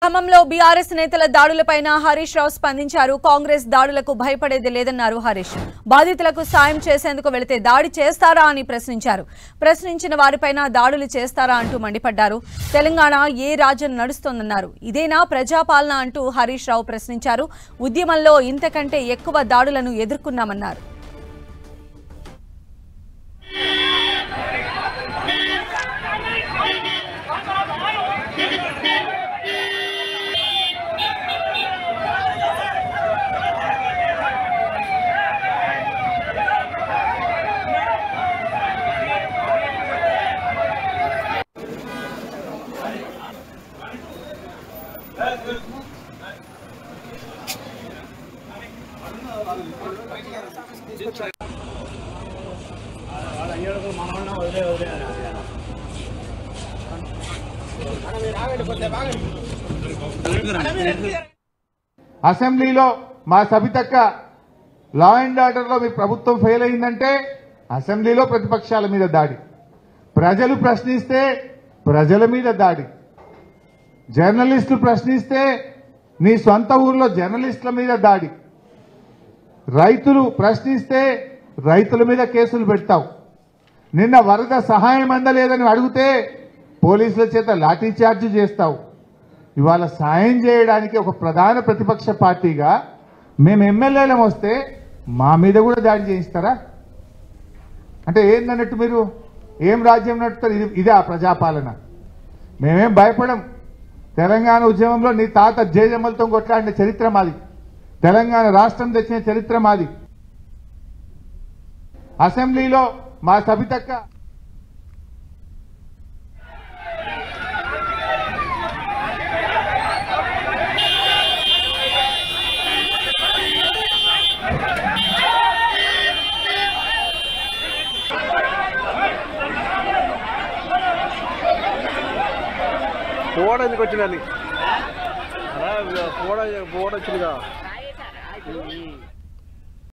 ఖమ్మంలో బీఆర్ఎస్ నేతల దాడులపైన హరీష్ రావు స్పందించారు. కాంగ్రెస్ దాడులకు భయపడేది లేదన్నారు హరీష్. బాధితులకు సాయం చేసేందుకు వెళితే దాడి చేస్తారా అని ప్రశ్నించారు. ప్రశ్నించిన వారిపైన దాడులు చేస్తారా అంటూ మండిపడ్డారు. తెలంగాణ ఏ రాజ్యం నడుస్తోందన్నారు. ఇదేనా ప్రజాపాలన అంటూ హరీష్ రావు ప్రశ్నించారు. ఉద్యమంలో ఇంతకంటే ఎక్కువ దాడులను ఎదుర్కొన్నామన్నారు. అసెంబ్లీలో మా సబితక్క లా అండ్ ఆర్డర్లో మీ ప్రభుత్వం ఫెయిల్ అయిందంటే అసెంబ్లీలో ప్రతిపక్షాల మీద దాడి, ప్రజలు ప్రశ్నిస్తే ప్రజల మీద దాడి, జర్నలిస్టులు ప్రశ్నిస్తే నీ సొంత ఊర్లో జర్నలిస్టుల మీద దాడి, రైతులు ప్రశ్నిస్తే రైతుల మీద కేసులు పెడతావు. నిన్న వరద సహాయం అందలేదని అడిగితే పోలీసుల చేత లాఠీ చార్జ్ చేస్తావు. ఇవాళ సాయం చేయడానికి ఒక ప్రధాన ప్రతిపక్ష పార్టీగా మేము ఎమ్మెల్యేలం వస్తే మా మీద కూడా దాడి చేయిస్తారా? అంటే ఏందన్నట్టు మీరు ఏం రాజ్యం నడుపుతారు? ఇదే ఆ ప్రజాపాలన. మేమేం భయపడం. తెలంగాణ ఉద్యమంలో నీ తాత జేజమ్మలతో కొట్లాడిన చరిత్ర మాది. తెలంగాణ రాష్ట్రం తెచ్చిన చరిత్ర మాది. అసెంబ్లీలో మా సబితక్క పోవడం ఎందుకు వచ్చిందని పోవడం వచ్చిందిగా